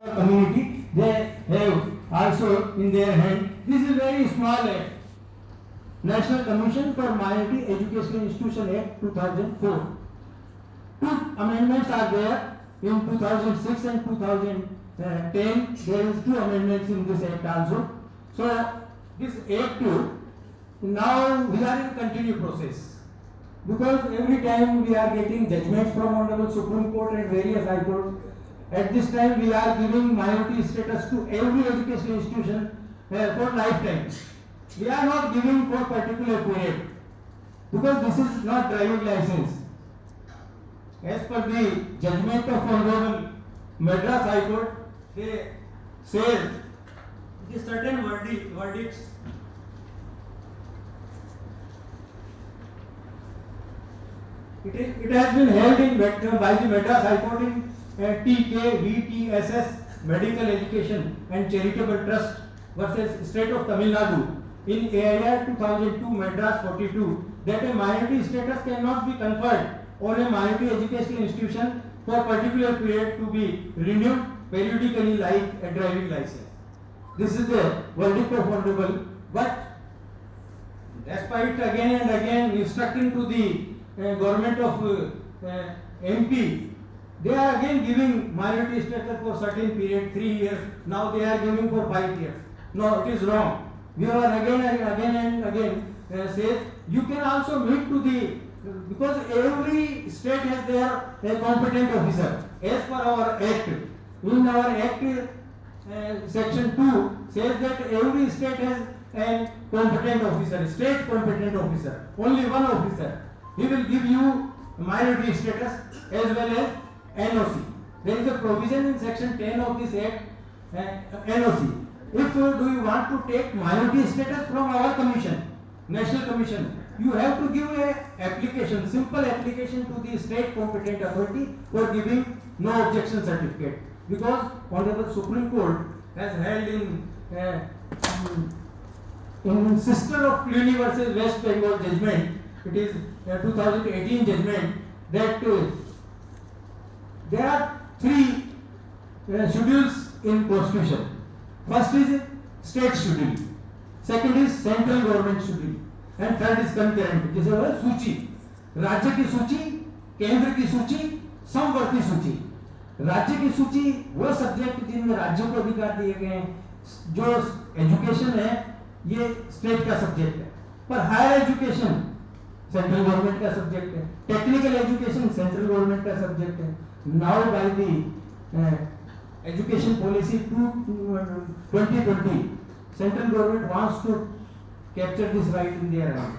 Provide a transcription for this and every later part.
community, they have also in their hand. This is very small act. National Commission for Minority Educational Institution Act 2004. Two amendments are there in 2006 and 2010. There is two amendments in this act also. So this act now we are in continued process. Because every time we are getting judgments from Honorable Supreme Court and various High Court. At this time we are giving minority status to every educational institution for lifetime. We are not giving for particular period because this is not driving license. As per the judgment of Honorable Madras High Court, they say the certain verdicts it has been held in by the Madras High Court in TKVTSS Medical Education and Charitable Trust versus State of Tamil Nadu in AIR 2002 Madras 42 that a minority status cannot be conferred on a minority educational institution for particular period to be renewed periodically like a driving license. This is the verdict of Honorable, but despite again and again instructing to the government of MP, they are again giving minority status for certain period, 3 years. Now they are giving for 5 years. No, it is wrong. We are again and again says you can also meet to the, because every state has their competent officer. As per our act, in our act section 2 says that every state has a competent officer, state competent officer, only one officer. He will give you minority status as well as NOC. There is a provision in section 10 of this act, NOC. If do you want to take minority status from our commission, national commission, you have to give a application, simple application to the state competent authority for giving no objection certificate. Because Honorable Supreme Court has held in Sister of Cluny versus West Bengal judgment, it is 2018 judgment, that there are 3 schedules in constitution. First is state schedule, second is central government schedule, and third is concurrent. जैसे वो सूची, राज्य की सूची, केंद्र की सूची, समवर्ती सूची. राज्य की सूची वो सब्जेक्ट जिनमें राज्यों को अधिकार दिए गए हैं. जो एजुकेशन है ये स्टेट का सब्जेक्ट है, पर हायर एजुकेशन सेंट्रल गवर्नमेंट का सब्जेक्ट है, टेक्निकल एजुकेशन सेंट्रल गवर्नमेंट का सब्जेक्ट है. Now by the education policy 2020, central government wants to capture this right in their hand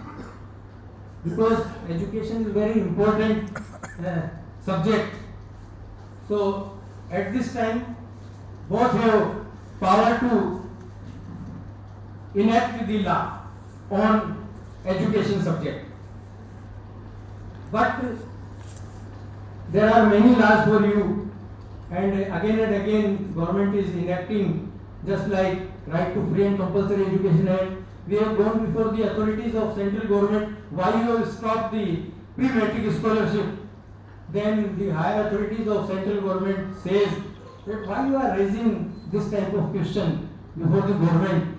because education is very important subject. So at this time both have power to enact the law on education subject, but there are many laws for you. And again government is enacting, just like right to free and compulsory education act. We have gone before the authorities of central government why you have stopped the pre-matric scholarship. Then the higher authorities of central government says that why you are raising this type of question before the government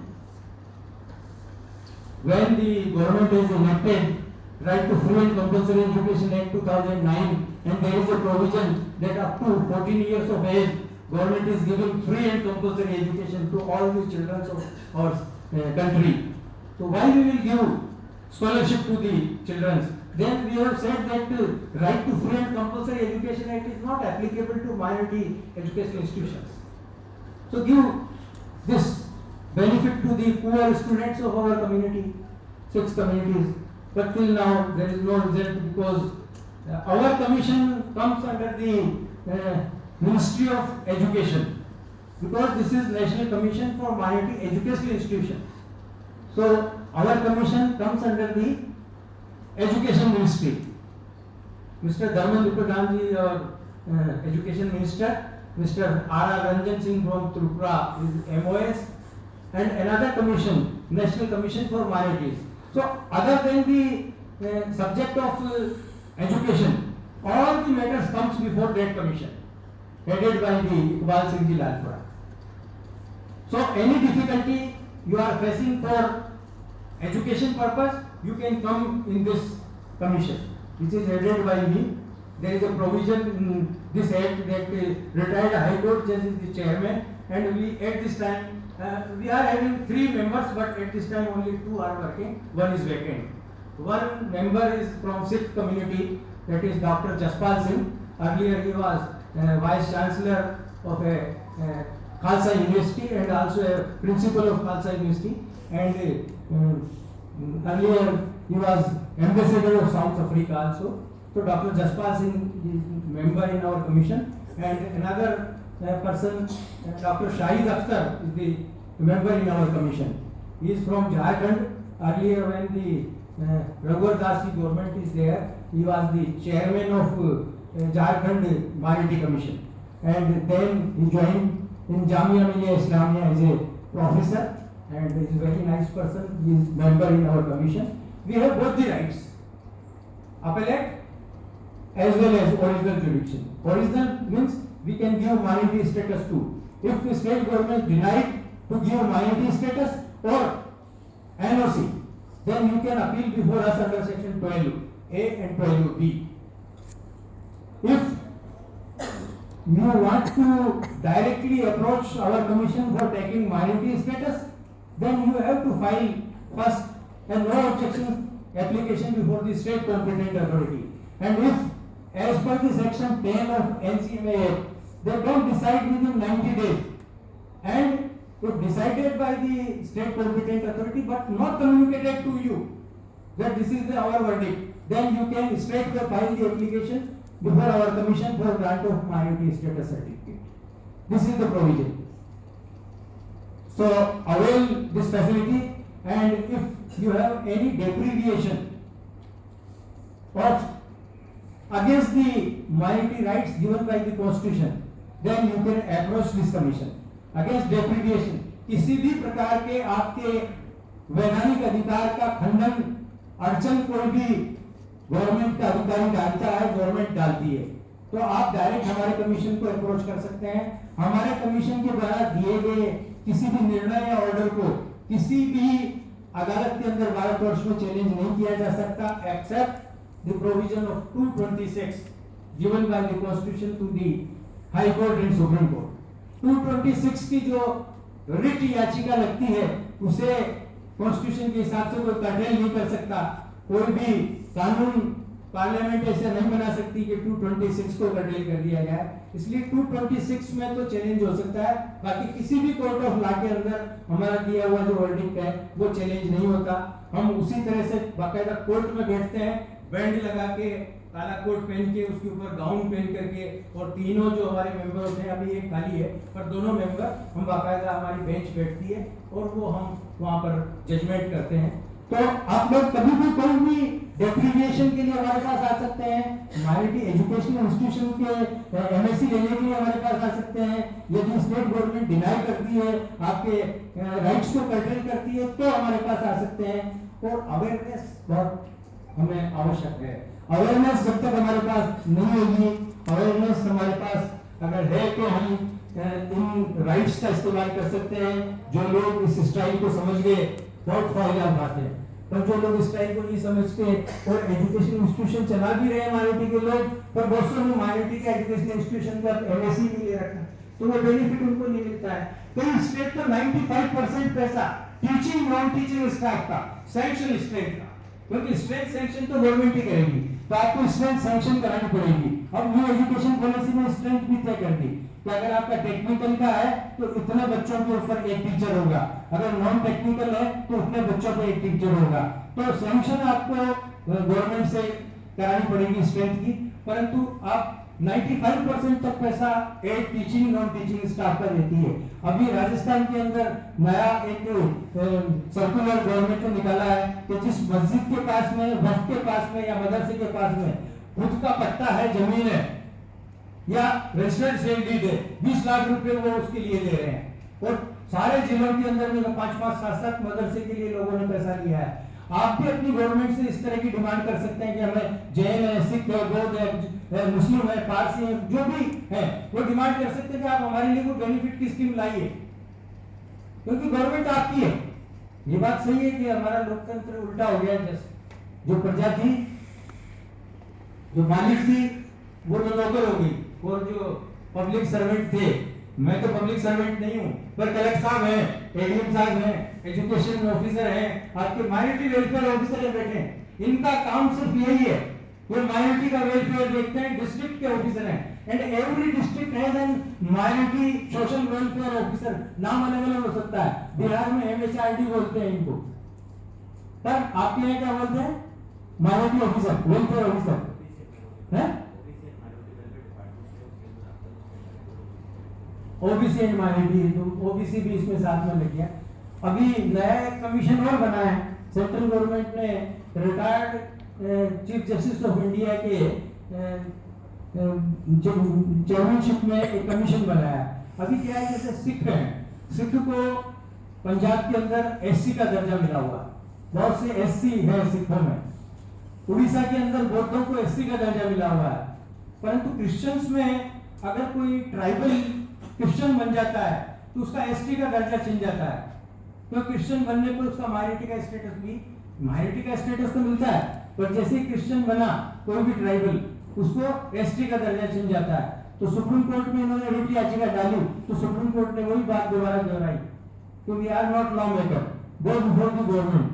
when the government has enacted right to free and compulsory education act 2009, and there is a provision that up to 14 years of age government is giving free and compulsory education to all the children of our country. So why we will give scholarship to the children? Then we have said that right to free and compulsory education act is not applicable to minority educational institutions. So give this benefit to the poor students of our community, 6 communities. But till now there is no result because our commission comes under the Ministry of Education, because this is National Commission for Minority Educational Institutions. So our commission comes under the Education Ministry. Mr. Dharmendra Pradhan ji, our Education Minister, Mr. R.R. Ranjan Singh from Tripura is MOS, and another commission, National Commission for Minorities. So other than the subject of education, all the matters comes before that commission. headed by the Iqbal Singh Ji Lalpura. So any difficulty you are facing for education purpose, you can come in this commission, which is headed by me. There is a provision in this act that retired High Court judge is the chairman, and we at this time we are having 3 members, but at this time only 2 are working. 1 is vacant. 1 member is from Sikh community, that is Dr. Jaspal Singh. Earlier he was Vice Chancellor of a Khalsa University and also a principal of Khalsa University, and earlier he was ambassador of South Africa also. So Dr. Jaspal Singh is member in our commission, and another person, Dr. Shahid Akhtar, is the member in our commission. He is from Jharkhand. Earlier when the Raghuvar Das ji government is there, he was the chairman of Jharkhand Minority Commission, and then he joined in Jamia Millia Islamia as a professor, and he is a very nice person. He is member in our commission. We have both the rights, appellate as well as original jurisdiction. Original means we can give minority status too. If the state government denied to give minority status or NOC, then you can appeal before us under section 12A and 12B. If you want to directly approach our commission for taking minority status, then you have to file first a no objection application before the state competent authority. And if, as per the section 10 of NCMA, they don't decide within 90 days, and if decided by the state competent authority but not communicated to you that this is our verdict, then you can straightway file the application before our commission for grant of minority status certificate. This is the provision. So avail this facility, and if you have any deprivation of against the minority rights given by the constitution, then you can approach this commission. Against deprivation, किसी भी प्रकार के आपके वैधानिक अधिकार का खंडन, अड़चन कोई भी गवर्नमेंट का अधिकारी डालता है, गवर्नमेंट डालती है, तो आप डायरेक्ट हमारे कमीशन को अप्रोच कर सकते हैं. हमारे कमीशन के द्वारा दिए गए किसी भी निर्णय या ऑर्डर को किसी भी अदालत के अंदर भारत वर्ष में चैलेंज नहीं किया जा सकता, except the provision of 226 given by the constitution to the high court and supreme court. 226 की जो रिट याचिका लगती है, उसे कॉन्स्टिट्यूशन के हिसाब से कोई कर्टेल नहीं कर सकता. कोई भी कानून पार्लियामेंट ऐसे नहीं बना सकती कि 226 को कर्टेल कर दिया जाए. इसलिए 226 में तो चैलेंज हो सकता है, बाकी किसी भी कोर्ट ऑफ लॉ के अंदर हमारा दिया हुआ जो वर्डिक्ट है वो चैलेंज नहीं होता. हम उसी तरह से बाकायदा कोर्ट में बैठते हैं, बैंड लगा के, काला कोट पहन के, उसके ऊपर गाउन पहन करके, और तीनों जो हमारे मेंबर होते हैं, अभी एक खाली है पर दोनों मेंबर, हम बाकायदा हमारी बेंच बैठती है और वो हम वहाँ पर जजमेंट करते हैं. तो आप लोग कभी भी कोई भी डेप्रिविएशन के लिए हमारे पास आ सकते हैं, माइनॉरिटी एजुकेशनल इंस्टीट्यूशन के एमएससी लेने के लिए हमारे पास आ सकते हैं. यदि स्टेट गवर्नमेंट डिनाई करती है, आपके राइट्स को कर्टेल करती है, तो हमारे पास आ सकते हैं. और अवेयरनेस बहुत हमें आवश्यक है. अवेयरनेस जब तक हमारे पास नहीं होगी, अवेयरनेस हमारे पास अगर है तो हम इन राइट्स का इस्तेमाल कर सकते हैं. जो लोग इस स्टाइल को समझ गए बहुत फायदा उठाते हैं, पर जो लोग इस टाइप को नहीं समझते और एजुकेशन इंस्टीट्यूशन चला भी रहे हैं माइनॉरिटी के लोग, पर बहुत से माइनॉरिटी का एजुकेशन इंस्टीट्यूशन का एमएससी भी ले रखा, तो वो बेनिफिट उनको नहीं मिलता है. कई स्टेट का 95% पैसा टीचिंग नॉन टीचिंग स्टाफ का सैंक्शन स्टेट का, क्योंकि स्टेट सैंक्शन तो गवर्नमेंट ही करेगी, तो आपको स्ट्रेंथ सैंक्शन करानी पड़ेगी. अब न्यू एजुकेशन पॉलिसी में स्ट्रेंथ भी तय कर दी कि अगर आपका टेक्निकल का है तो इतने बच्चों के ऊपर एक टीचर होगा, अगर नॉन टेक्निकल है तो उतने बच्चों पे एक टीचर होगा. तो सैंक्शन आपको गवर्नमेंट से करानी पड़ेगी स्ट्रेंथ की, परंतु आप 95% तक पैसा एक टीचिंग नॉन टीचिंग स्टाफ का देती है. अभी राजस्थान के अंदर नया एक सर्कुलर गवर्नमेंट ने निकाला है कि जिस मस्जिद के पास में, वक्फ के पास में या मदरसे के पास में खुद का पट्टा है, जमीन है या रेजिडेंट सेल डीड है, 20 लाख रुपए वो उसके लिए दे रहे हैं. और सारे जिलों के अंदर में 5-5, 7-7 मदरसे के लिए लोगों ने पैसा लिया है. आप भी अपनी गवर्नमेंट से इस तरह की डिमांड कर सकते हैं कि हमें जैन है, सिख है, बौद्ध है, मुस्लिम है, पारसी है, जो भी है वो डिमांड कर सकते हैं कि आप हमारे लिए कोई बेनिफिट की स्कीम लाइए, क्योंकि गवर्नमेंट आपकी है। ये बात सही है कि हमारा लोकतंत्र उल्टा हो गया। जैसे जो प्रजा थी, जो मालिक थी, वो तो नौकर हो गई, और जो पब्लिक सर्वेंट थे, मैं तो पब्लिक सर्वेंट नहीं हूँ, पर कलेक्टर साहब हैं, एडीएम साहब हैं, एजुकेशन ऑफिसर हैं, आपके माइनॉरिटी वेलफेयर ऑफिसर हैं बैठे हैं, इनका काम सिर्फ यही है, वो माइनॉरिटी का वेलफेयर देखते हैं, डिस्ट्रिक्ट के ऑफिसर हैं, and every district has an minority social welfare officer. नाम अलग अलग हो सकता है, बिहार में एमएचआरडी बोलते हैं इनको, पर आपके यहाँ क्या बोलते हैं? माइनॉरिटी ऑफिसर, वेलफेयर ऑफिसर है। ओबीसी एंड माइनॉरिटी, तो ओबीसी भी इसमें साथ में लग गया। अभी नया एक कमीशन और बना है, सेंट्रल गवर्नमेंट ने retired chief justice of India के चेयरमैनशिप में एक कमीशन बनाया। अभी क्या है, जैसे सिख हैं, सिख को पंजाब के अंदर एससी का दर्जा मिला हुआ, बहुत से एससी है सिखों में। उड़ीसा के अंदर बौद्धों को एससी का दर्जा मिला हुआ है, परंतु क्रिश्चियंस में अगर कोई ट्राइबल क्रिश्चियन बन जाता है तो उसका एसटी का दर्जा छिन जाता है। तो क्रिश्चियन बनने पर उसका माइनॉरिटी का स्टेटस भी, माइनॉरिटी का स्टेटस तो मिलता है, पर जैसे ही क्रिश्चियन बना कोई भी ट्राइबल, उसको एसटी का दर्जा छिन जाता है। तो सुप्रीम कोर्ट में इन्होंने रिट याचिका डाली, तो सुप्रीम कोर्ट ने वही बात दोबारा दोहराई, तो we are not law maker, go before the government,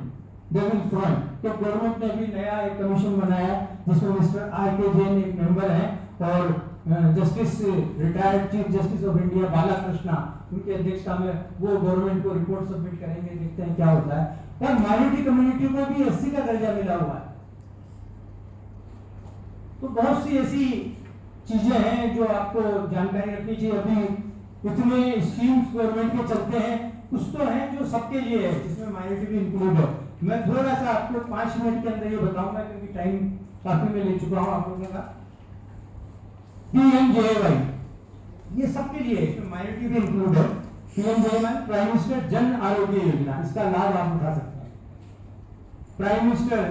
they will front. तो गवर्नमेंट ने भी नया एक कमीशन बनाया जिसमें मिस्टर आर.के. जैन एक मेंबर है, और justice retired chief justice of India Balakrishna उनकी अध्यक्षता में वो गवर्नमेंट को रिपोर्ट सबमिट करेंगे, देखते हैं क्या होता है। पर माइनॉरिटी कम्युनिटी को भी एससी का दर्जा मिला हुआ है। तो बहुत सी ऐसी चीजें हैं जो आपको जानकारी रखनी चाहिए। अभी इतने स्कीम्स गवर्नमेंट के चलते हैं, कुछ तो है जो सबके लिए है, जिसमें माइनॉरिटी भी इंक्लूड है। मैं थोड़ा सा आपको 5 मिनट के अंदर ये बताऊंगा, क्योंकि टाइम काफी मैं ले चुका हूं आप लोगों का। पीएमजेएवाई ये सबके लिए, इसमें माइनॉरिटी भी इंक्लूड है। PMJAY prime minister Jan Arogya Yojana, इसका लाभ आप उठा सकते हैं। प्राइम मिनिस्टर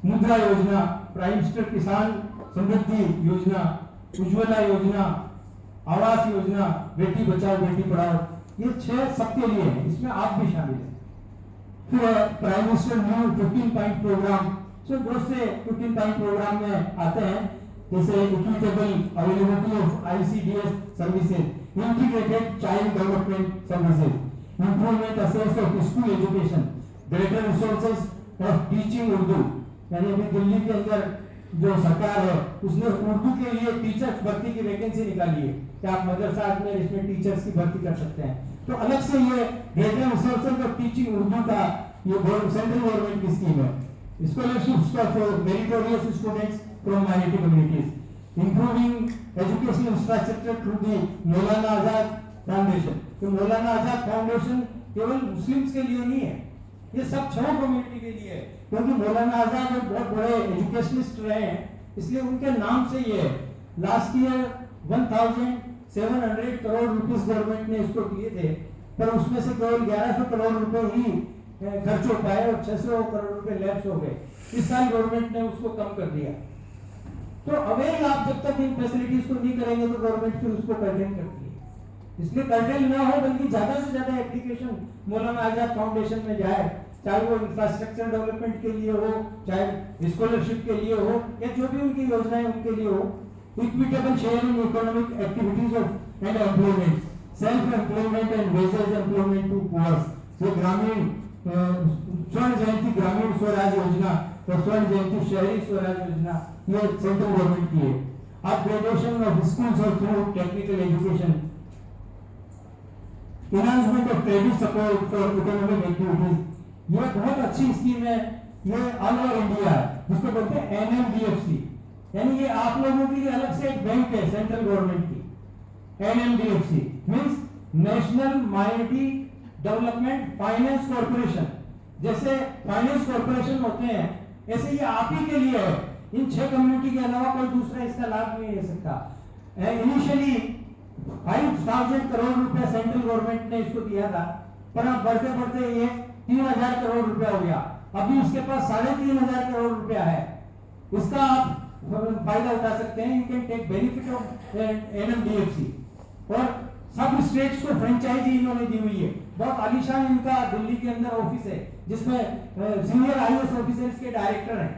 मुद्रा योजना, प्राइम मिनिस्टर किसान समृद्धि योजना, उज्ज्वला योजना, आवास योजना, बेटी बचाओ बेटी पढ़ाओ, ये 6 सबके लिए है, इसमें आप भी शामिल हैं। फिर prime minister new 15 point programme, so बहुत से 15 पॉइंट प्रोग्राम में आते हैं, जैसे equitable availability of ICDS services, integrated child development services, improvement access of school education, greater resources of teaching Urdu. यानी अभी दिल्ली के अंदर जो सरकार है उसने उर्दू के लिए टीचर्स भर्ती की वैकेंसी निकाली है कि आप मदरसा में इसमें टीचर्स की भर्ती कर सकते हैं। तो अलग से ये greater resources of teaching Urdu का ये सेंट्रल गवर्नमेंट की स्कीम है। Scholarships for meritorious students from minority communities, improving educational infrastructure through the Maulana Azad foundation. तो मौलाना आजाद फाउंडेशन केवल मुस्लिम्स के लिए नहीं है, ये सब 6 कम्युनिटी के लिए है, क्योंकि मौलाना आजाद एक बहुत बड़े एजुकेशनिस्ट रहे हैं, इसलिए उनके नाम से ये है। Last year 1700 crore rupees government ने इसको दिए थे, पर उसमें से केवल 1100 करोड़ रुपए ही खर्च हो पाए और 600 करोड़ रुपए लैप्स हो गए। इस साल गवर्नमेंट ने उसको कम कर दिया। तो अवेल आप जब तक इन फैसिलिटीज को नहीं करेंगे तो गवर्नमेंट फिर उसको कर्टेल करती है। इसलिए कर्टेल ना हो, बल्कि ज्यादा से ज्यादा एप्लीकेशन मौलाना आजाद फाउंडेशन में जाए, चाहे वो इंफ्रास्ट्रक्चर डेवलपमेंट के लिए हो, चाहे स्कॉलरशिप के लिए हो, या जो भी उनकी योजनाएं उनके लिए हो। Equitable share in economic activities of and employment, self employment and wages employment to poors, जो ग्रामीण स्वर्ण जयंती ग्रामीण स्वराज योजना और स्वर्ण जयंती शहरी स्वराज योजना, ये सेंट्रल गवर्नमेंट की है। अपग्रेडेशन ऑफ स्कूल्स और through technical education, enhancement of credit support for economic activities, ये बहुत अच्छी स्कीम है। ये ऑल ओवर इंडिया है, जिसको बोलते हैं एनएमडीएफसी, यानी ये आप लोगों के लिए अलग से एक बैंक है सेंट्रल गवर्नमेंट की। NMDFC means national minority development finance corporation. जैसे फाइनेंस कॉर्पोरेशन होते हैं, ऐसे ये आप ही के लिए है। इन 6 कम्युनिटी के अलावा कोई दूसरा इसका लाभ नहीं ले सकता। इनिशियली 5000 करोड़ रुपए सेंट्रल गवर्नमेंट ने इसको दिया था, पर अब बढ़ते बढ़ते ये 3,000 करोड़ रुपया हो गया, अभी उसके पास 3,500 करोड़ रुपया है। इसका आप फायदा उठा सकते हैं। You can take benefit of NMDFC. और सब स्टेट्स को फ्रेंचाइजी इन्होंने दी हुई है। बहुत आलीशान इनका दिल्ली के अंदर ऑफिस है जिसमें सीनियर आईएएस ऑफिसर्स के डायरेक्टर हैं।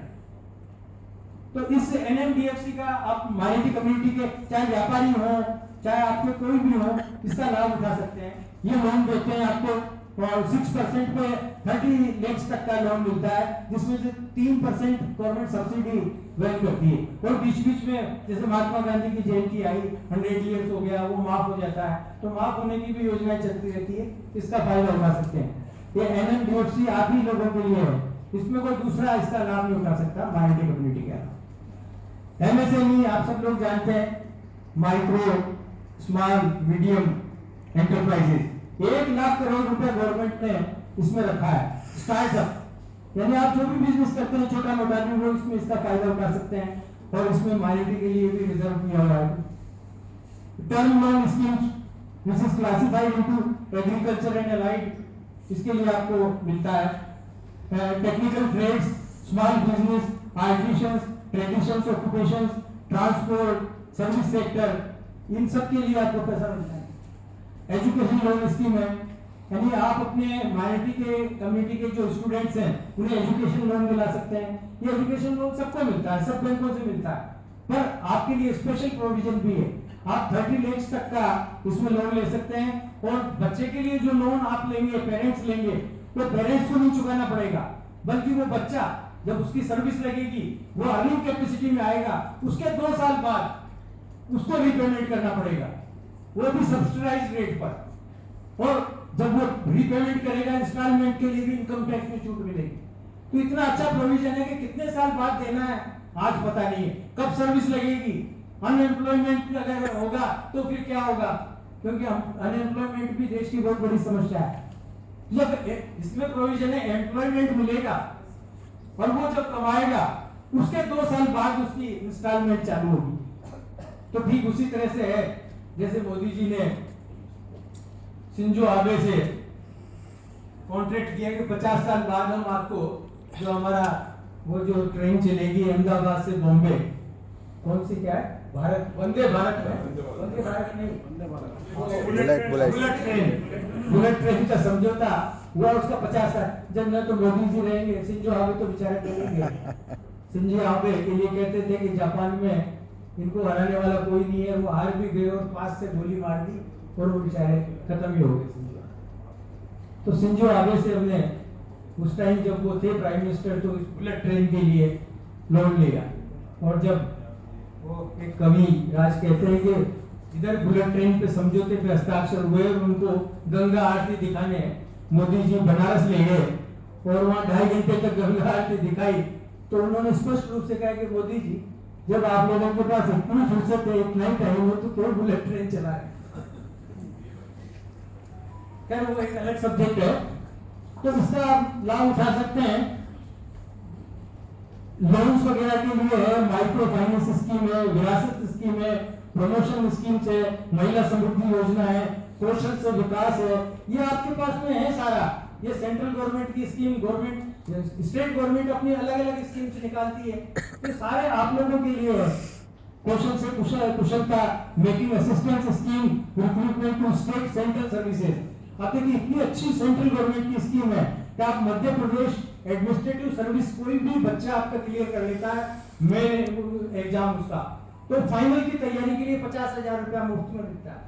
तो इस एनएमडीएफसी का आप माइनॉरिटी कम्युनिटी के चाहे व्यापारी हो चाहे आपके कोई भी हो, इसका लाभ उठा सकते हैं। ये लोन देते हैं आपको 6% पे 30 लाख तक का लोन मिलता है, जिसमें से 3% गवर्नमेंट सब्सिडी वेल करती है। और बीच बीच में जैसे महात्मा गांधी की जयंती आई, 100 ईयर्स हो गया, वो माफ हो जाता है, तो माफ होने की भी योजनाएं चलती रहती है। इसका फायदा उठा सकते हैं। ये एनएमडीएफसी आप ही लोगों के लिए है, इसमें कोई दूसरा इसका लाभ नहीं उठा सकता माइनॉरिटी कम्युनिटी का। एमएसएमई आप सब लोग जानते हैं, micro small medium enterprises, 1 lakh crore रुपए गवर्नमेंट ने इसमें रखा है। स्टार्टअप यानी आप जो भी बिजनेस करते हैं छोटा मोटा भी, वो इसमें इसका फायदा उठा सकते हैं। और इसमें माइनॉरिटी के लिए भी रिजर्व किया हुआ है। Term loan schemes which is classified into agriculture and allied, इसके लिए आपको मिलता है। Technical trades, small business, artisans, traditions, occupations, transport, service sector, इन सब के लिए आपको पैसा मिलता है। एजुकेशन लोन स्कीम है, यानी आप अपने माइनॉरिटी के कम्युनिटी के जो स्टूडेंट्स हैं उन्हें एजुकेशन लोन दिला सकते हैं। ये एजुकेशन लोन सबको मिलता है, सब बैंकों से मिलता है, पर आपके लिए स्पेशल प्रोविजन भी है। आप 30 लाख तक का इसमें लोन ले सकते हैं। और बच्चे के लिए जो लोन आप लेंगे, पेरेंट्स लेंगे, तो पेरेंट्स को नहीं चुकाना पड़ेगा, बल्कि वो बच्चा जब उसकी सर्विस लगेगी, वो अर्निंग कैपेसिटी में आएगा, उसके 2 साल बाद उसको रीपेमेंट करना पड़ेगा, वो भी सब्सिडाइज्ड रेट पर। और जब वो रीपेमेंट करेगा इंस्टॉलमेंट के लिए भी इनकम टैक्स में छूट मिलेगी। तो इतना अच्छा प्रोविजन है कि कितने साल बाद देना है आज पता नहीं है, कब सर्विस लगेगी, अनएम्प्लॉयमेंट अगर होगा तो फिर क्या होगा, क्योंकि अनएम्प्लॉयमेंट भी देश की बहुत बड़ी समस्या है। जब इसमें प्रोविजन है एम्प्लॉयमेंट मिलेगा और वो जब कमाएगा उसके 2 साल बाद उसकी इंस्टॉलमेंट चालू होगी। तो ठीक उसी तरह से है जैसे मोदी जी ने शिंजो आबे से कॉन्ट्रैक्ट किया कि 50 साल बाद हम आपको जो हमारा वो जो ट्रेन चलेगी अहमदाबाद से बॉम्बे, कौन सी क्या है, भारत वंदे भारत है, वंदे भारत नहीं, बुलेट ट्रेन का समझौता हुआ उसका 50 साल। जब न तो मोदी जी रहेंगे, शिंजो आबे तो बेचारे करेंगे। शिंजो आबे के लिए कहते थे कि जापान में इनको हराने वाला कोई नहीं है, वो हार भी गए और पास से गोली मार दी और वो बेचारे खत्म ही हो गए शिंजो। तो शिंजो आबे से हमने उस टाइम जब वो थे प्राइम मिनिस्टर, तो इस बुलेट ट्रेन के लिए लोन लिया। और जब वो एक कवि राज कहते हैं कि इधर बुलेट ट्रेन पे समझौते पे हस्ताक्षर हुए और उनको गंगा आरती दिखाने मोदी जी बनारस ले गए और वहाँ 2.5 घंटे तक गंगा आरती दिखाई। तो उन्होंने स्पष्ट रूप से कहा कि मोदी जी, जब आप लोगों के पास इतनी फुर्सत है, इतना ही टाइम हो, तो क्यों बुलेट ट्रेन चला रहे? खैर वो एक अलग सब्जेक्ट है। तो इसका आप लाभ उठा सकते हैं। लोन्स वगैरह के लिए है, माइक्रो फाइनेंस स्कीम है, विरासत स्कीम है, प्रमोशन स्कीम है, महिला समृद्धि योजना है, कौशल से विकास है, ये आपके पास में है सारा। ये सेंट्रल गवर्नमेंट की स्कीम, गवर्नमेंट स्टेट गवर्नमेंट अपनी अलग अलग स्कीम से निकालती है, ये सारे आप लोगों के लिए है। कौशल से कुशलता, making assistance scheme, recruitment to state central services. आप देखिए इतनी अच्छी सेंट्रल गवर्नमेंट की स्कीम है कि आप मध्य प्रदेश एडमिनिस्ट्रेटिव सर्विस कोई भी बच्चा आपका क्लियर कर लेता है, मेन एग्जाम उसका, तो फाइनल की तैयारी के लिए 50,000 रुपया मुफ्त में मिलता है,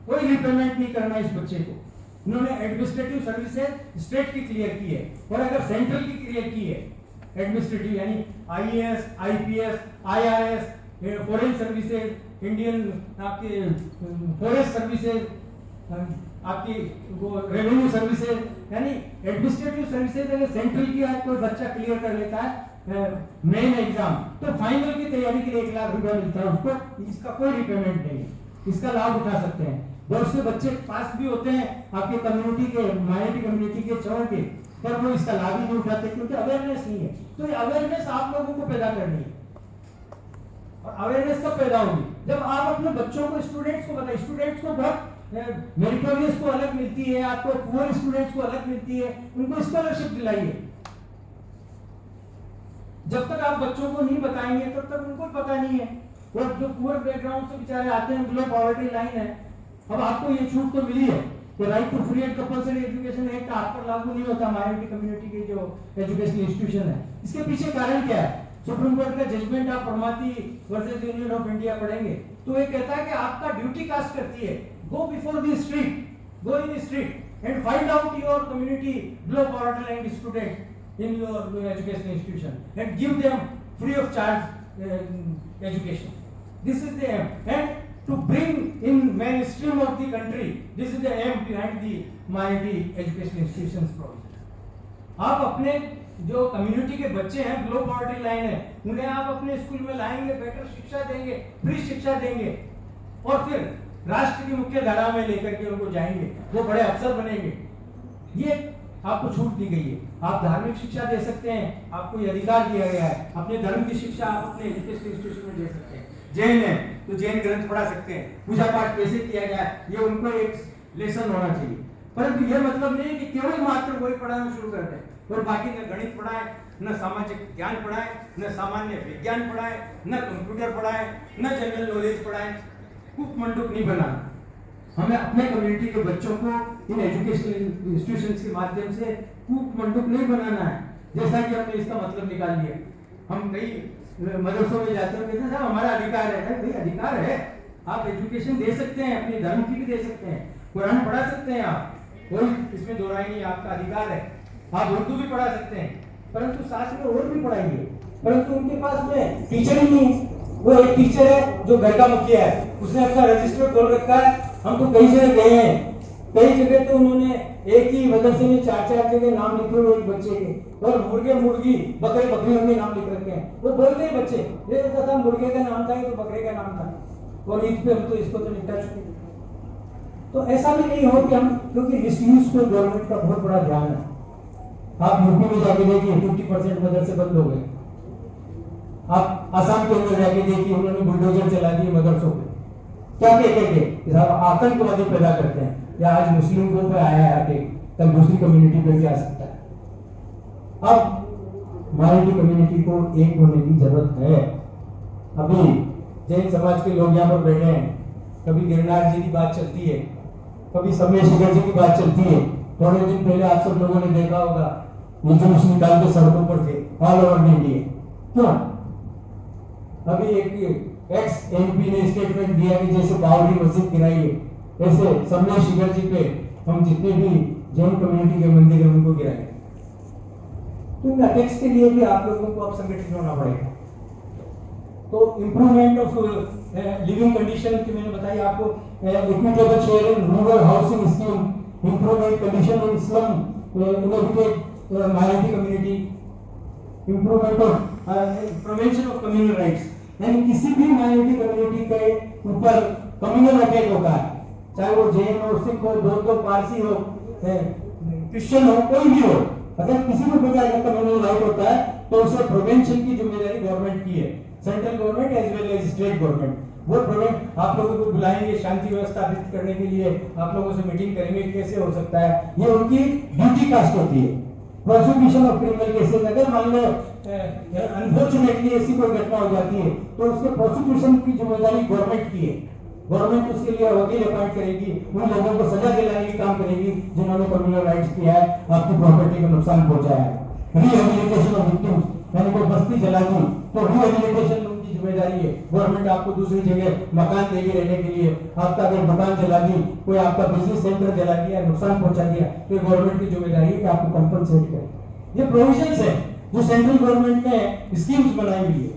कोई रिपेमेंट नहीं करना इस बच्चे को। उन्होंने एडमिनिस्ट्रेटिव सर्विसेज स्टेट की क्लियर की है, और अगर सेंट्रल की क्लियर की है एडमिनिस्ट्रेटिव यानी IAS, IPS, IRS, foreign services, Indian आपके फॉरेस्ट सर्विसेज, आपकी वो रेवेन्यू सर्विसेज, यानी एडमिनिस्ट्रेटिव सर्विसेज अगर सेंट्रल की आज कोई बच्चा क्लियर कर लेता है मेन एग्जाम, तो फाइनल की तैयारी के लिए 1 लाख रुपया मिलता है उसको। इसका कोई रिपेमेंट नहीं है, इसका लाभ उठा सकते हैं। बहुत से बच्चे पास भी होते हैं आपके कम्युनिटी के, माइनॉरिटी कम्युनिटी के छोड़ के, पर वो इसका लाभ ही नहीं उठाते क्योंकि अवेयरनेस नहीं है। तो ये अवेयरनेस आप लोगों को पैदा करनी है, और अवेयरनेस कब पैदा होगी? जब आप अपने बच्चों को, स्टूडेंट्स को बताएं। स्टूडेंट्स को बहुत मेरिटोरियस को अलग मिलती है, आपको पुअर स्टूडेंट्स को अलग मिलती है, उनको स्कॉलरशिप दिलाइए। जब तक आप बच्चों को नहीं बताएंगे तब तक उनको पता नहीं है। और जो पुअर बैकग्राउंड से बेचारे आते हैं, बिलो पॉवर्टी लाइन है, अब आपको ये छूट तो मिली है कि right to free and compulsory education act आप पर लागू नहीं होता माइनॉरिटी कम्युनिटी के जो एजुकेशनल इंस्टीट्यूशन है। इसके पीछे कारण क्या है? सुप्रीम कोर्ट का जजमेंट आप परमाती वर्सेस यूनियन ऑफ इंडिया पढ़ेंगे तो ये कहता है कि आपका ड्यूटी कास्ट करती है, गो before the street, go in street and find out your community below poverty line student in your educational institution and give them free of charge education. This is the aim, and to bring in mainstream of the country, this is the aim behind the minority educational institutions provision. आप अपने जो community के बच्चे हैं below poverty line है, उन्हें आप अपने स्कूल में लाएंगे, बेटर शिक्षा देंगे, फ्री शिक्षा देंगे और फिर राष्ट्र की मुख्य धारा में लेकर के उनको जाएंगे, वो बड़े अफसर बनेंगे। ये आपको छूट दी गई है। आप धार्मिक शिक्षा दे सकते हैं, आपको ये अधिकार दिया गया है। अपने धर्म की शिक्षा आप अपने एजुकेशनल इंस्टीट्यूशन में दे सकते हैं। जैन है तो जैन ग्रंथ पढ़ा सकते हैं, पूजा पाठ कैसे किया गया ये उनको एक लेसन होना चाहिए। परंतु ये मतलब नहीं कि केवल मात्र वही पढ़ाना शुरू कर दें और बाकी न गणित पढ़ाए, न सामाजिक ज्ञान पढ़ाए, न सामान्य विज्ञान पढ़ाए, न कंप्यूटर पढ़ाए, न जनरल नॉलेज पढ़ाए। कूप मंडूक नहीं बनाना। हमें अपने कम्युनिटी के बच्चों को इन एजुकेशनल इंस्टीट्यूशंस के माध्यम से कूप मंडूक नहीं बनाना है, जैसा कि हमने इसका मतलब निकाल लिया। हम कई मदरसों में जाते हैं, कहते हैं साहब हमारा अधिकार है। भाई अधिकार है, आप एजुकेशन दे सकते हैं, अपने धर्म की भी दे सकते हैं, कुरान पढ़ा सकते हैं आप, कोई इसमें दो राय नहीं, आपका अधिकार है। आप उर्दू भी पढ़ा सकते हैं, परंतु साथ में और भी पढ़ाइए। परंतु उनके पास में टीचर ही नहीं, वो एक टीचर है जो घर का मुखिया है, उसने अपना रजिस्टर खोल रखा है। हम तो कई जगह गए हैं, कई जगह तो उन्होंने एक ही मदरसे में 4-4 जगह नाम लिखे हुए एक बच्चे के, और मुर्गे मुर्गी बकरे बकरियों के नाम लिख रखे हैं। वो बोलते हैं बच्चे, ये होता था मुर्गे का नाम था तो बकरे का नाम था, और ईद पे हम तो इसको तो निपटा चुके। तो ऐसा भी नहीं हो कि हम, क्योंकि मिसयूज को गवर्नमेंट का बहुत बड़ा ध्यान है। आप यूपी में जाके देखिए 50% मदरसे बंद हो गए। आप आसाम के अंदर जाके देखिए, उन्होंने बुलडोजर चला दिए मदरसों पे, क्या कहते हैं आतंकवादी पैदा करते हैं, या आज मुस्लिमों पे आया है आके, तब दूसरी कम्युनिटी पे भी आ सकता है। अब माइनॉरिटी कम्युनिटी को एक होने की जरूरत है। अभी जैन समाज के लोग यहाँ पर बैठे हैं, कभी गिरनार जी की बात चलती है, कभी सम्मेश शिखर जी की बात चलती है। थोड़े दिन पहले आप सब लोगों ने देखा होगा ये जुलूस निकाल के सड़कों पर थे ऑल ओवर इंडिया। क्यों? अभी एक एक्स एमपी ने स्टेटमेंट दिया कि जैसे बावरी मस्जिद गिराई है, ऐसे सम्मेश शिखर जी पे हम जितने भी जैन कम्युनिटी के मंदिर हैं उनको गिराएंगे। तो इन अटैक्स के लिए भी आप लोगों को अब संगठित होना पड़ेगा। तो इम्प्रूवमेंट ऑफ लिविंग कंडीशन की मैंने बताई आपको, equitable sharing, rural housing scheme, improvement condition in slum inhabited minority community, improvement of prevention of communal riots. यानी किसी भी माइनॉरिटी कम्युनिटी के ऊपर कम्युनल अटैक होता है, चाहे वो जैन हो, सिख हो, बौद्ध, पारसी हो, क्रिश्चियन हो, कोई भी हो, अगर किसी भी प्रकार का कम्युनल राइट होता है तो उसे प्रिवेंशन की जिम्मेदारी गवर्नमेंट की है, central government as well as state government. वो प्रिवेंट, आप लोगों को बुलाएंगे शांति व्यवस्था स्थापित करने के लिए, आप लोगों से मीटिंग करेंगे, कैसे हो सकता है, ये उनकी ड्यूटी कास्ट होती है। प्रोसिक्यूशन ऑफ क्रिमिनल केसेस, अगर मान लो अनफॉर्चुनेटली ऐसी कोई घटना हो जाती है तो उसके प्रोसिक्यूशन की जिम्मेदारी गवर्नमेंट की है। गवर्नमेंट उसके लिए वकील अपॉइंट करेगी, उन लोगों को सजा दिलाने की काम करेगी जिन्होंने कम्युनल राइट्स किया है, आपकी प्रॉपर्टी को नुकसान पहुंचाया है। रिहेबिलिटेशन ऑफ विक्टिम्स, यानी कोई बस्ती जला दी तो रिहेबिलिटेशन उनकी जिम्मेदारी है। गवर्नमेंट आपको दूसरी जगह मकान देगी रहने के लिए, आपका अगर दुकान जला दी, कोई आपका बिजनेस सेंटर जला दिया, नुकसान पहुंचा दिया, तो गवर्नमेंट की जिम्मेदारी है कि आपको कंपनसेट करे। ये प्रोविजंस है जो सेंट्रल गवर्नमेंट ने स्कीम्स बनाई हुई है,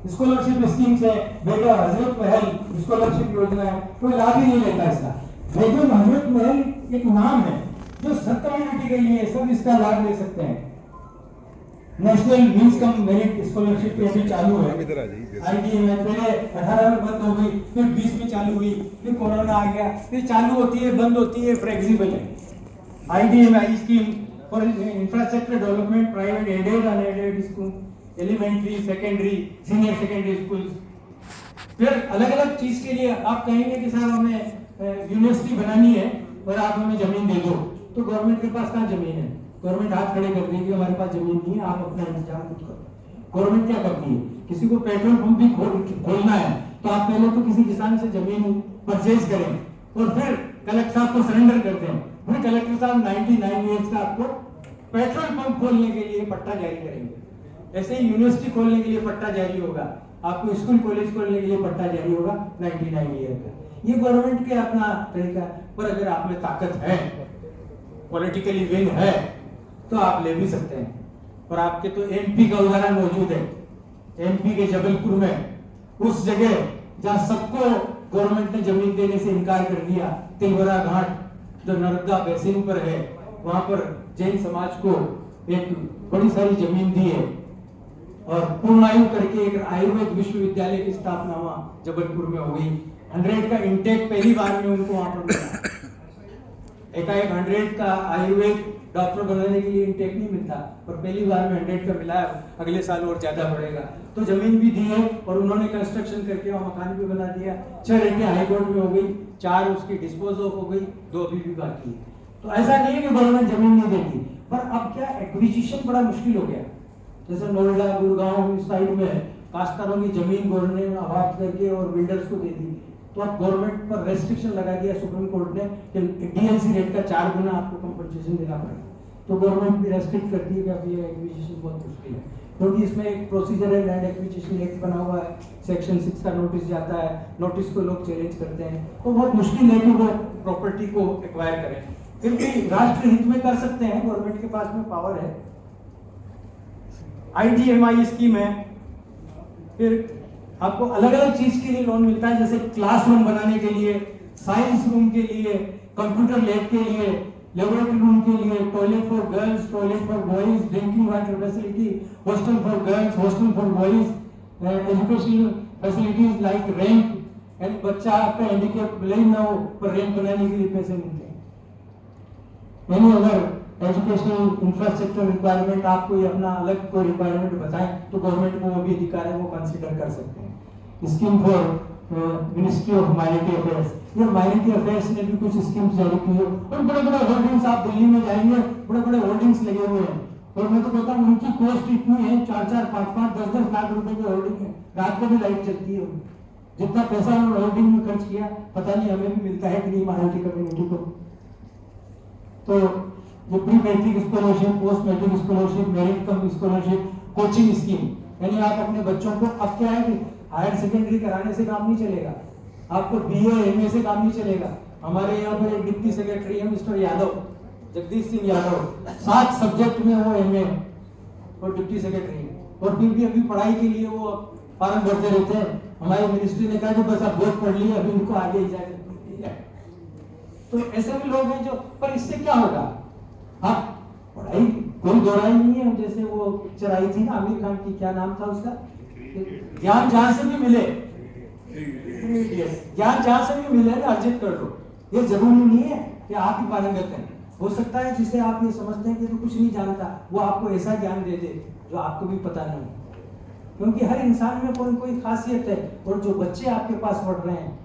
स्कॉलरशिप स्कीम्स है। बेटा हजरत महल स्कॉलरशिप योजना है, कोई लाभ ही नहीं लेता इसका। बेटा हजरत महल एक नाम है जो सब कम्युनिटी के लिए, सब इसका लाभ ले सकते हैं। National means cum merit scholarship अभी चालू है, आईडी में पहले 18 में बंद हो गई, फिर 20 में चालू हुई, फिर कोरोना आ गया, फिर चालू होती है, बंद होती है, फ्लेक्सिबल है। IDMI scheme for infrastructure development, private aided unaided school, elementary, secondary, senior secondary schools, फिर अलग अलग चीज के लिए आप कहेंगे कि साहब हमें यूनिवर्सिटी बनानी है और आप हमें जमीन दे दो, तो गवर्नमेंट के पास कहाँ जमीन है? गवर्नमेंट हाथ खड़े कर देगी हमारे पास जमीन नहीं है, आप अपना इंतजाम खुद करो। गवर्नमेंट क्या करती है? किसी को पेट्रोल पंप भी खोलना है तो आप पहले तो किसी किसान से जमीन परचेज करें और फिर कलेक्टर साहब को सरेंडर करते हैं, फिर कलेक्टर साहब 99 ईयर्स का आपको पेट्रोल पंप खोलने के लिए पट्टा जारी करेंगे। ऐसे ही यूनिवर्सिटी खोलने के लिए पट्टा जारी होगा, आपको स्कूल कॉलेज खोलने के लिए पट्टा जारी होगा 99 ईयर का। ये गवर्नमेंट के अपना तरीका है। पर अगर आप में ताकत है, पॉलिटिकली विल है, तो आप ले भी सकते हैं। और आपके तो एमपी का उदाहरण मौजूद है। एमपी के जबलपुर में उस जगह जहां सबको गवर्नमेंट ने जमीन देने से इनकार कर दिया, तिलवरा घाट जो नर्मदा बेसिन पर है, वहां पर जैन समाज को एक बड़ी सारी जमीन दी है और पूर्णायु करके एक आयुर्वेद विश्वविद्यालय की स्थापना वहां जबलपुर में हो गई। 100 का इंटेक पहली बार में उनको वहां पर मिला। एकाएक 100 का आयुर्वेद डॉक्टर बनाने के लिए इंटेक नहीं मिलता, पर पहली बार में 100 का मिला, अगले साल और ज्यादा बढ़ेगा। तो जमीन भी दी है और उन्होंने कंस्ट्रक्शन करके वहां मकान भी बना दिया। 6 रेटें हाई कोर्ट में हो गई, 4 उसकी डिस्पोज ऑफ हो गई, 2 अभी भी बाकी है। तो ऐसा नहीं है कि गवर्नमेंट जमीन नहीं देती, पर अब क्या एक्विजिशन बड़ा मुश्किल हो गया। जैसे नोएडा गुड़गांव इस साइड में काश्तकारों की जमीन गवर्नमेंट ने आबाद करके और बिल्डर्स को दे दी, तो अब गवर्नमेंट पर रेस्ट्रिक्शन लगा दिया सुप्रीम कोर्ट ने कि डीएलसी रेट का 4 गुना आपको कंपनसेशन देना पड़ेगा। तो गवर्नमेंट भी रेस्ट्रिक्ट करती है कि अब ये एक्विजिशन बहुत मुश्किल है, क्योंकि इसमें एक प्रोसीजर है, लैंड एक्विजिशन एक्ट बना हुआ है, सेक्शन 6 का नोटिस जाता है, नोटिस को लोग चैलेंज करते हैं, तो बहुत मुश्किल है कि वो प्रॉपर्टी को एक्वायर करें। फिर भी राष्ट्र हित में कर सकते हैं, गवर्नमेंट के पास में पावर है। IDMI स्कीम है, फिर आपको अलग अलग चीज के लिए लोन मिलता है, जैसे क्लासरूम बनाने के लिए, साइंस रूम के लिए, कंप्यूटर लैब के लिए, लेबोरेटरी रूम के लिए, toilet for girls, toilet for boys, drinking water facility, hostel for girls, hostel for boys, educational facilities like ramp, and बच्चा आपका हैंडीकैप नहीं ना हो पर रैंप बनाने के लिए पैसे मिलते हैं। यानी अगर एजुकेशनल इंफ्रास्ट्रक्चर रिक्वायरमेंट आपको ये अपना अलग कोई रिक्वायरमेंट बताएं तो गवर्नमेंट को वो भी अधिकार है, वो कंसीडर कर सकते हैं। Scheme for ministry of minority affairs, ये माइनॉरिटी अफेयर्स ने भी कुछ स्कीम्स जारी की है और बड़े बड़े होर्डिंग्स आप दिल्ली में जाएंगे, बड़े बड़े होर्डिंग्स लगे हुए हैं और मैं तो कहता हूँ उनकी कॉस्ट इतनी है, 4-4, 5-5, 10-10 लाख रुपए की होर्डिंग है, रात को भी लाइट चलती है। जितना पैसा उन्होंने होर्डिंग में खर्च किया पता नहीं हमें भी मिलता है कि नहीं माइनॉरिटी कम्युनिटी को। तो जो pre matric scholarship, post matric scholarship, merit cum scholarship, coaching scheme, यानी आप अपने बच्चों को, अब क्या है कि हायर सेकेंडरी कराने से काम नहीं चलेगा, आपको BA MA से काम नहीं चलेगा। हमारे यहाँ पर एक डिप्टी सेक्रेटरी है मिस्टर यादव, जगदीश सिंह यादव, 7 सब्जेक्ट में वो MA और डिप्टी सेक्रेटरी, और फिर भी अभी पढ़ाई के लिए वो फॉर्म भरते रहते हैं। हमारी मिनिस्ट्री ने कहा कि बस आप बहुत पढ़ लिए, अभी उनको आगे इजाजत नहीं दी है। तो ऐसे भी लोग हैं जो, पर इससे क्या होगा? हाँ, पढ़ाई कोई दोहराई नहीं है। जैसे वो पिक्चर आई थी ना आमिर खान की, क्या नाम था उसका, ज्ञान जहां से भी मिले, ज्ञान जहां से भी मिले अर्जित कर लो। ये जरूरी नहीं है कि आप ही पारंगत हैं, हो सकता है जिसे आप ये समझते हैं कि तो कुछ नहीं जानता, वो आपको ऐसा ज्ञान दे दे जो आपको भी पता नहीं, क्योंकि हर इंसान में कोई कोई खासियत है। और जो बच्चे आपके पास पढ़ रहे हैं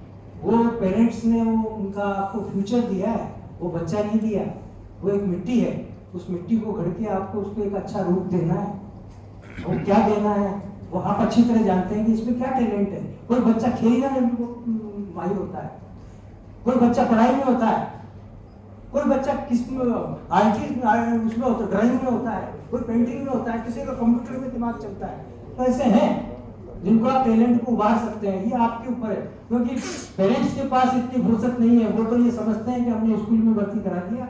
वो पेरेंट्स ने वो उनका आपको फ्यूचर दिया है, वो बच्चा नहीं दिया, वो एक मिट्टी है, उस मिट्टी को घड़ के आपको उसको एक अच्छा रूप देना है। वो क्या देना है वो आप अच्छी तरह जानते हैं कि इसमें क्या टैलेंट है। कोई बच्चा खेलने में माहिर होता है, कोई बच्चा पढ़ाई में होता है, कोई बच्चा किसमें आर्टिस्ट उसमें होता है, ड्राइंग में होता है, कोई पेंटिंग में होता है, किसी का कंप्यूटर में दिमाग चलता है। तो ऐसे हैं जिनको आप टैलेंट को उभार सकते हैं, ये आपके ऊपर है। क्योंकि पेरेंट्स के पास इतनी फुर्सत नहीं है, वो तो ये समझते हैं कि हमने स्कूल में भर्ती करा दिया,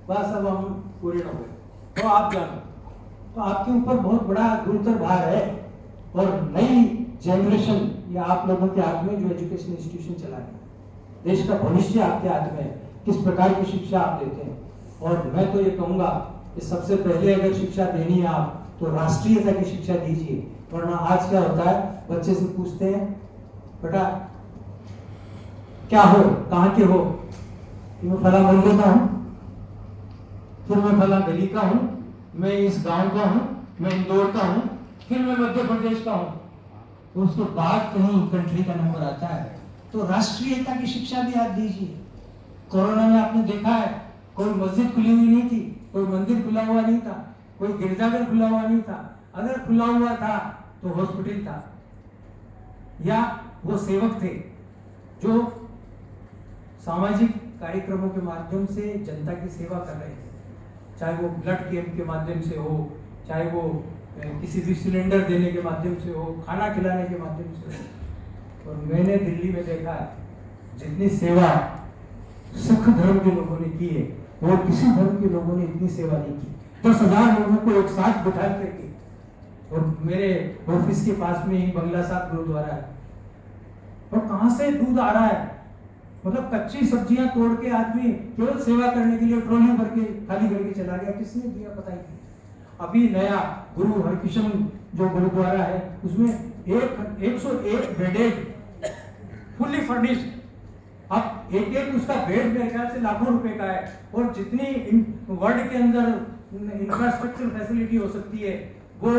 बस अब हम पूरे हो गए, तो आप जानो। तो आपके ऊपर बहुत बड़ा गुरुतर भार है। और नई जनरेशन या आप लोगों के हाथ में जो एजुकेशन इंस्टीट्यूशन चला है, देश का भविष्य आपके हाथ में है, किस प्रकार की शिक्षा आप देते हैं। और मैं तो ये कहूँगा कि सबसे पहले अगर शिक्षा देनी है आप तो राष्ट्रीयता की शिक्षा दीजिए। वरना आज क्या होता है, बच्चे से पूछते हैं बेटा क्या हो, कहाँ के हो, मैं फला मोहल्ले का हूँ, फिर मैं फला गली का हूँ, मैं इस गांव का हूँ, मैं इंदौर का हूँ, फिर मैं मध्य प्रदेश का हूँ। तो उसके बाद कहीं कंट्री का नंबर आता है। तो राष्ट्रीयता की शिक्षा भी आप दीजिए। कोरोना में आपने देखा है कोई मस्जिद खुली हुई नहीं थी, कोई मंदिर खुला हुआ नहीं था, कोई गिरजाघर खुला हुआ नहीं था। अगर खुला हुआ था तो हॉस्पिटल था, या वो सेवक थे जो सामाजिक कार्यक्रमों के माध्यम से जनता की सेवा कर रहे थे, चाहे वो ब्लड कैंप के माध्यम से हो, चाहे वो किसी भी सिलेंडर देने के माध्यम से हो, खाना खिलाने के माध्यम से हो। और मैंने दिल्ली में देखा है जितनी सेवा सिख धर्म के लोगों ने की है और किसी धर्म के लोगों ने इतनी सेवा नहीं की। 10,000 लोगों को एक साथ बिठा करके, और मेरे ऑफिस के पास में ही बंगला साहब गुरुद्वारा है, और कहाँ से दूध आ रहा है, मतलब कच्ची सब्जियां तोड़ के आदमी केवल सेवा करने के लिए ट्रॉली भर के खाली करके चला गया। किसने दिया पता ही नहीं। अभी नया गुरु हरकिशन जो गुरुद्वारा है उसमें 101 बेडेड फुल्ली फर्निश्ड, अब एक उसका बेड मेरे ख्याल से लाखों रुपए का है, और जितनी वर्ल्ड के अंदर इंफ्रास्ट्रक्चर फैसिलिटी हो सकती है वो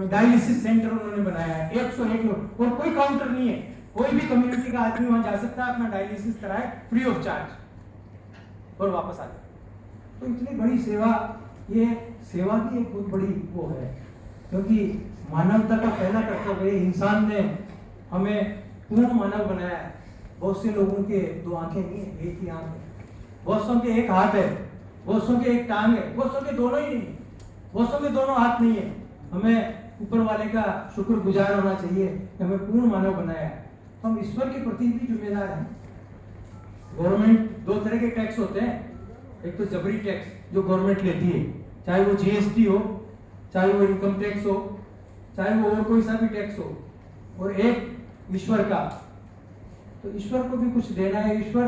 डायलिसिस सेंटर उन्होंने बनाया है। 101 लोग, और कोई काउंटर नहीं है, कोई भी कम्युनिटी का आदमी वहां जा सकता है, अपना डायलिसिस कराए फ्री ऑफ चार्ज और वापस आ जाए। तो इतनी बड़ी सेवा, ये सेवा की एक बहुत बड़ी वो है, क्योंकि मानवता का पहला कर्तव्य, इंसान ने हमें पूर्ण मानव बनाया है। बहुत से लोगों के 2 आंखें नहीं है, एक ही आंख है, बहुत सौ के एक हाथ है, बहुत सौ के एक टांग है, बहुत सौ के दोनों ही नहीं, बहुत सौ के दोनों हाथ नहीं है। हमें ऊपर वाले का शुक्रगुजार होना चाहिए कि हमें पूर्ण मानव बनाया है। हम ईश्वर के प्रति भी जिम्मेदार हैं। गवर्नमेंट 2 तरह के टैक्स होते हैं, एक तो जबरी टैक्स जो गवर्नमेंट लेती है, चाहे वो जीएसटी हो, चाहे वो इनकम टैक्स हो, चाहे वो और कोई सा भी टैक्स हो, और एक ईश्वर का। तो ईश्वर को भी कुछ देना है। ईश्वर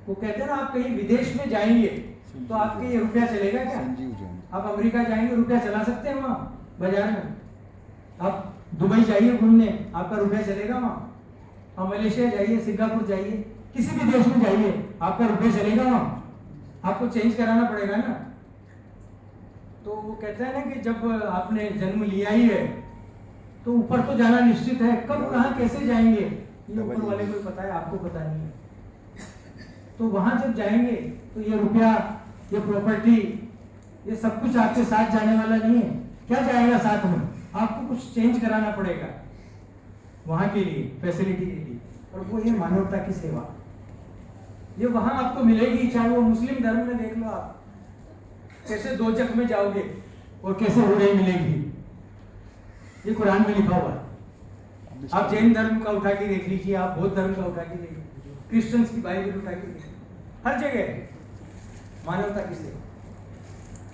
वो कहते हैं ना, आप कहीं विदेश में जाएंगे तो आपके ये रुपया चलेगा क्या? आप अमेरिका जाएंगे रुपया चला सकते हैं वहां बाजार में? आप दुबई जाइए घूमने, आपका रुपया चलेगा वहां? आप मलेशिया जाइए, सिंगापुर जाइए, किसी भी देश में जाइए, आपका रुपया चलेगा वहां? आपको चेंज कराना पड़ेगा ना। तो वो कहते हैं ना कि जब आपने जन्म लिया ही है तो ऊपर तो जाना निश्चित है, कब कहाँ कैसे जाएंगे ये ऊपर वाले को पता है, आपको पता नहीं है। तो वहां जब जाएंगे तो ये रुपया, ये प्रॉपर्टी, ये सब कुछ आपके साथ जाने वाला नहीं है। क्या जाएगा साथ में? आपको कुछ चेंज कराना पड़ेगा वहां के लिए, फैसिलिटी के लिए। और वो ये मानवता की सेवा, ये वहां आपको मिलेगी। चाहे वो मुस्लिम धर्म में देख लो, आप कैसे दोजख में जाओगे और कैसे हुर्रे मिलेगी, ये कुरान में लिखा हुआ है। आप जैन धर्म का उठा के देख लीजिए, आप बौद्ध धर्म का उठा के देख लीजिए, क्रिश्चियंस की बाइबल उठा के देखिए, हर जगह मानवता की सेवा।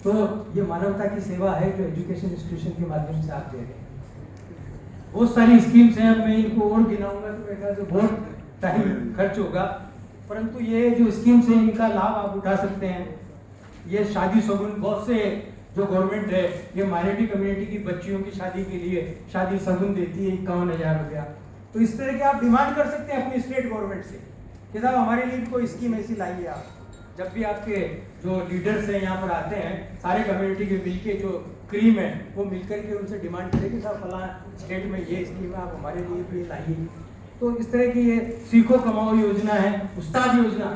तो ये मानवता की सेवा है जो एजुकेशन इंस्टीट्यूशन के माध्यम से आप दे रहे हैं। बहुत सारी स्कीम्स हैं, अब मैं इनको और गिनाऊंगा तो मेरे ख्याल से बहुत टाइम खर्च होगा, परंतु ये जो स्कीम्स हैं इनका लाभ आप उठा सकते हैं। ये शादी शगुन, बहुत से जो गवर्नमेंट है ये माइनॉरिटी कम्युनिटी की बच्चियों की शादी के लिए शादी शगुन देती है 51,000 रुपया। तो इस तरह के आप डिमांड कर सकते हैं अपनी स्टेट गवर्नमेंट से कि साहब हमारे लिए कोई स्कीम ऐसी लाइए आप। जब भी आपके जो लीडर्स हैं यहाँ पर आते हैं, सारे कम्युनिटी के मिलके जो क्रीम है वो मिलकर के उनसे डिमांड करें कि साहब फलां स्टेट में ये स्कीम है, आप हमारे लिए भी लाइए। तो इस तरह की ये सीखो कमाओ योजना है। उस्ताद योजना,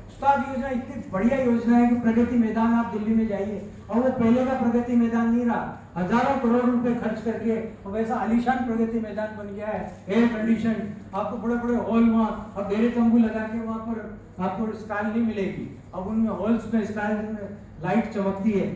उस्ताद योजना इतनी बढ़िया योजना है कि प्रगति मैदान आप दिल्ली में जाइए और वो पहले का प्रगति मैदान नहीं रहा, हजारों करोड़ रुपए खर्च करके और वैसा आलीशान प्रगति मैदान बन गया है, एयर कंडीशन, आपको बड़े बड़े हॉल वहाँ और डेरे तंबू लगा के वहाँ पर आपको स्टाइल नहीं मिलेगी। अब उनमें हॉल्स में स्टाइल में लाइट चमकती है।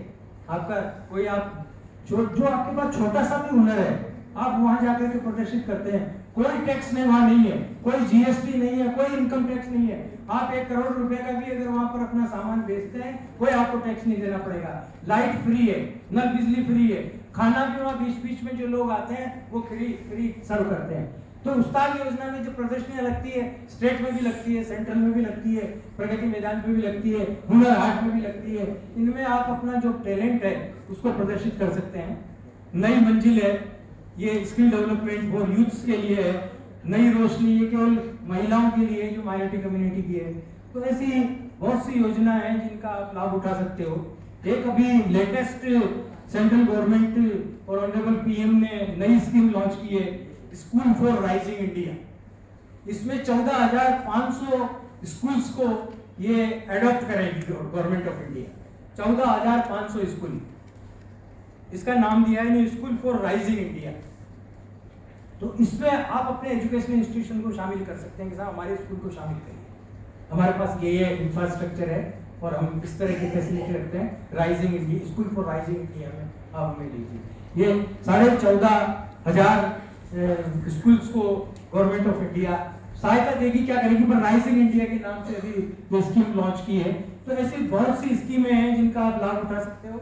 आपका कोई आप जो आपके पास छोटा सा भी हुनर है आप वहां जाकर के प्रदर्शित करते हैं। कोई टैक्स नहीं वहां नहीं है, कोई जीएसटी नहीं है, कोई इनकम टैक्स नहीं है। आप 1 करोड़ रुपए का भी अगर वहां पर अपना सामान बेचते हैं कोई आपको टैक्स नहीं देना पड़ेगा। लाइट फ्री है, नल बिजली फ्री है, खाना भी वहाँ बीच बीच में जो लोग आते हैं वो फ्री सर्व करते हैं। तो उस्ताद योजना में जो प्रदर्शनियां लगती है, स्टेट में भी लगती है, सेंट्रल में भी लगती है, प्रगति मैदान में भी लगती है, हुनर हाट में भी लगती है, इनमें आप अपना जो टैलेंट है उसको प्रदर्शित कर सकते हैं। नई मंजिल है, ये स्किल डेवलपमेंट फॉर यूथ्स के लिए है। नई रोशनी ये केवल महिलाओं के लिए जो माइनॉरिटी कम्युनिटी की है। तो ऐसी बहुत सी योजना है जिनका आप लाभ उठा सकते हो। एक अभी लेटेस्ट सेंट्रल गवर्नमेंट और ऑनरेबल पीएम ने नई स्कीम लॉन्च की है स्कूल फॉर राइजिंग इंडिया। इसमें 14,500 स्कूल्स को ये एडॉप्ट करेगी गवर्नमेंट ऑफ इंडिया। 14,500 स्कूल, इसका नाम दिया है स्कूल फॉर राइजिंग इंडिया। तो इसमें आप अपने एजुकेशनल इंस्टीट्यूशन को शामिल कर सकते हैं कि साहब हमारे स्कूल को शामिल करिए, हमारे पास ये इंफ्रास्ट्रक्चर है और हम इस तरह की फैसिलिटी रखते हैं। Rising India, school for rising India में आप हमें लीजिए। ये 14,500 स्कूल्स को गवर्नमेंट ऑफ इंडिया सहायता देगी। क्या करेगी? पर राइजिंग इंडिया के नाम से अभी ये स्कीम लॉन्च की है। तो ऐसी बहुत सी स्कीमें हैं जिनका आप लाभ उठा सकते हो।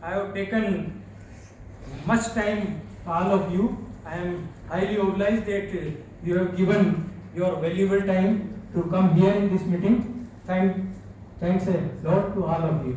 I have taken much time all of you. I am highly obliged that you have given your valuable time to come here in this meeting. Thanks a lot to all of you.